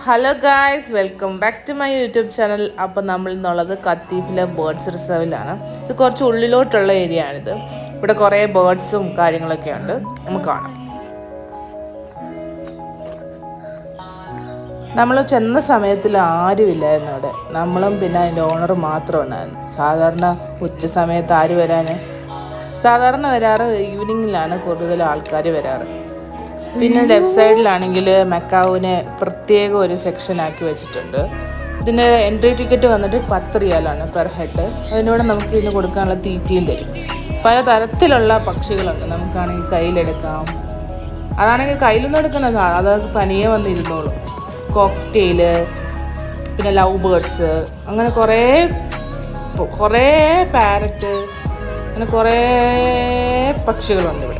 Hello guys, welcome back to my YouTube channel. അപ്പോൾ നമ്മൾ ഇന്നുള്ളത് കത്തീഫിലെ ബേർഡ്സ് റിസർവിലാണ്. ഇത് കുറച്ച് ഉള്ളിലോട്ടുള്ള ഏരിയ ആണിത്. ഇവിടെ കുറേ ബേർഡ്സും കാര്യങ്ങളൊക്കെ ഉണ്ട്, നമുക്ക് കാണാം. നമ്മൾ ചെന്ന സമയത്തിൽ ആരുമില്ലായിരുന്നു അവിടെ. നമ്മളും പിന്നെ അതിൻ്റെ ഓണർ മാത്രം ഉണ്ടായിരുന്നു. സാധാരണ ഉച്ച സമയത്ത് ആര് വരാൻ? സാധാരണ വരാറ് ഈവനിങ്ങിലാണ് കൂടുതൽ ആൾക്കാർ വരാറ്. പിന്നെ ലെഫ്റ്റ് സൈഡിലാണെങ്കിൽ മെക്കാവിനെ പ്രത്യേക ഒരു സെക്ഷനാക്കി വെച്ചിട്ടുണ്ട്. ഇതിൻ്റെ എൻട്രി ടിക്കറ്റ് വന്നിട്ട് 10 റിയാലാണ് പെർ ഹെഡ്. അതിനോട് നമുക്ക് ഇതിന് കൊടുക്കാനുള്ള തീറ്റയും തരും. പല തരത്തിലുള്ള പക്ഷികളുണ്ട്, നമുക്കാണെങ്കിൽ കയ്യിലെടുക്കാം. അതാണെങ്കിൽ കയ്യിലൊന്നും എടുക്കുന്നത് അത് തനിയെ വന്നിരുന്നോളും. കോക്ടെയില്, പിന്നെ ലവ് ബേർഡ്സ്, അങ്ങനെ കുറേ പാരറ്റ്, അങ്ങനെ കുറേ പക്ഷികളുണ്ട് ഇവിടെ.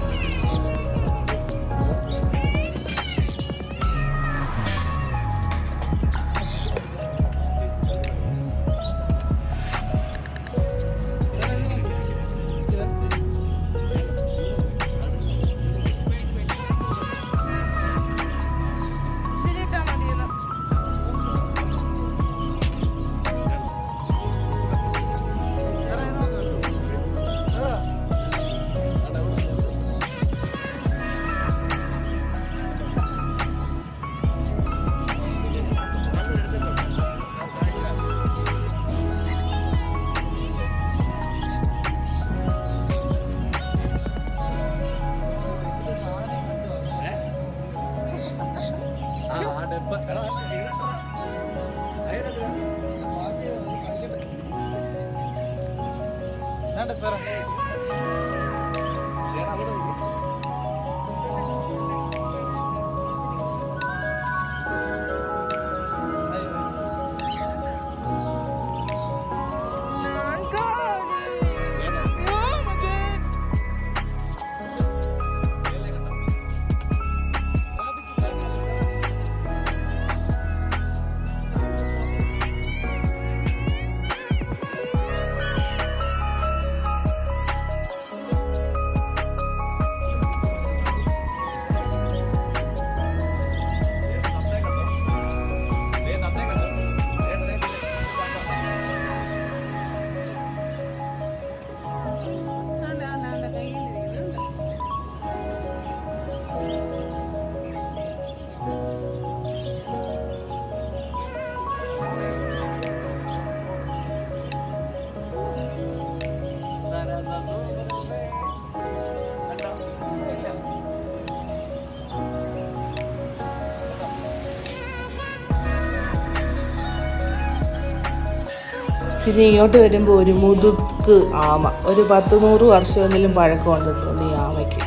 പിന്നെ ഇങ്ങോട്ട് വരുമ്പോൾ ഒരു മുതുക്ക് ആമ, ഒരു 10-100 വർഷമെങ്കിലും പഴക്കമുണ്ട് തോന്നി ഈ ആമയ്ക്ക്.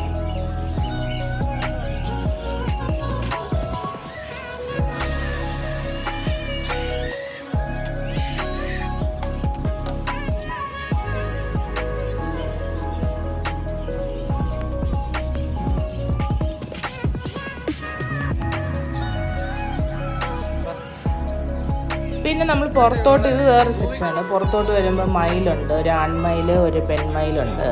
പിന്നെ നമ്മൾ പുറത്തോട്ട്, ഇത് വേറെ സെക്ഷനാണ്. പുറത്തോട്ട് വരുമ്പോൾ മയിലുണ്ട്, ഒരു ആൺമയില്, ഒരു പെൺമയിലുണ്ട്.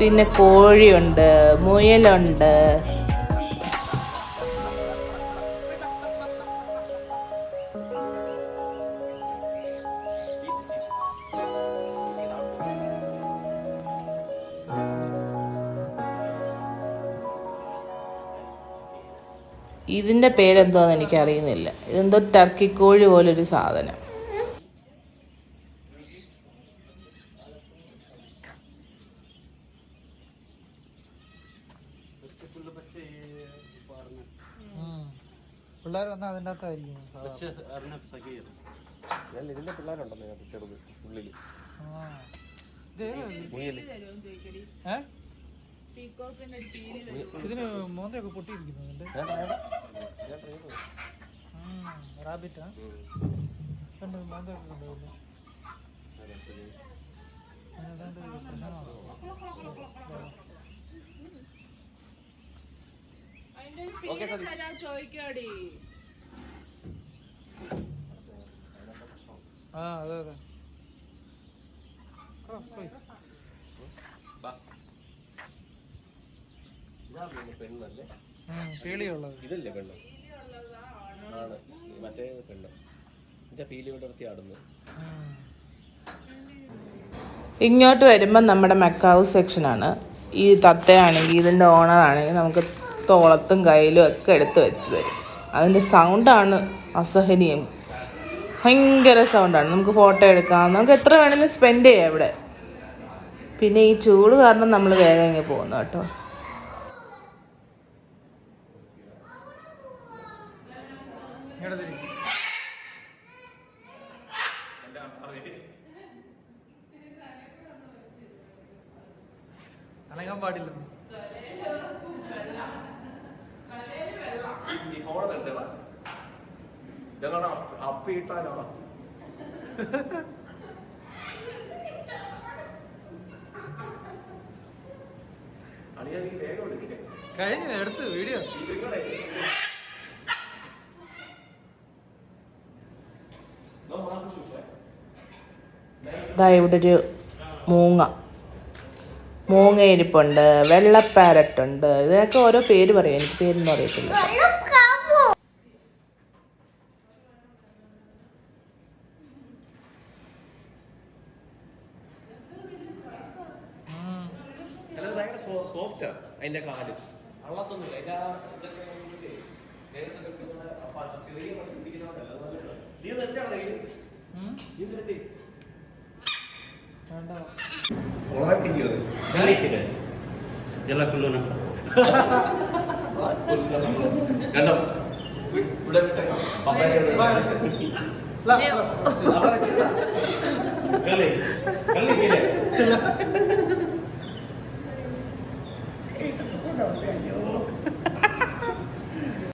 പിന്നെ കോഴിയുണ്ട്, മുയലുണ്ട്. ഇതിൻ്റെ പേരെന്തോന്ന് എനിക്കറിയുന്നില്ല. ഇതെന്തോ ടർക്കി കോഴി പോലൊരു സാധനം. പിള്ളേർ വന്നാൽ അതിൻ്റെ അകത്തായിരിക്കും. പിള്ളേരുണ്ടല്ലോ ചെറുത് ഉള്ളിൽ. ഇതിന് മോന്തയൊക്കെ പൊട്ടിയിരിക്കുന്നുണ്ട്. റാബിറ്റാ കണ്ടു, മോന്തയൊക്കെ കണ്ടുപോലെ. ചോദിക്കാടി ആ അതെ അതെ സ്പൈസ് ഇതാ പിന്നെ പെണ്ണല്ലേ? പേളിയുള്ളത്. ഇതല്ലേ പെണ്ണ്? ആണ് മറ്റേ പെണ്ണ്. ഇതാ പീലി വിടർത്തി ആടുന്നു. ഇങ്ങോട്ട് വരുമ്പം നമ്മുടെ മെക്കാവ് സെക്ഷനാണ്. ഈ തത്തയാണെങ്കിൽ ഇതിൻ്റെ ഓണറാണെങ്കിൽ നമുക്ക് തോളത്തും കയ്യിലും ഒക്കെ എടുത്ത് വെച്ച് തരും. അതിൻ്റെ സൗണ്ടാണ് അസഹനീയം. ഭയങ്കര സൗണ്ടാണ്. നമുക്ക് ഫോട്ടോ എടുക്കാം, നമുക്ക് എത്ര വേണമെങ്കിലും സ്പെൻഡ് ചെയ്യാം ഇവിടെ. പിന്നെ ഈ ചൂട് കാരണം നമ്മൾ വേഗം ഇങ്ങനെ പോകുന്നു കേട്ടോ. അനങ്ങാൻ പാടില്ല. ഈ ഫോൺ എടുത്തടാ. ഇതെന്താ അപ്പിട്ടാനോ? അളിയാ നീ വേഗം എടുക്കേ. കഴിഞ്ഞു എടുത്ത് വീഡിയോ. ഇതാ ഇവിടെ ഒരു മൂങ്ങ ഇരിപ്പുണ്ട്, വെള്ളപ്പാരറ്റുണ്ട്. ഇതിനൊക്കെ ഓരോ പേര് പറയും, എനിക്ക് പേരൊന്നും അറിയത്തില്ല. സോഫ്റ്റാ അതിന്റെ കാല് അള്ളത്തൊന്നുമില്ല. ചെറിയ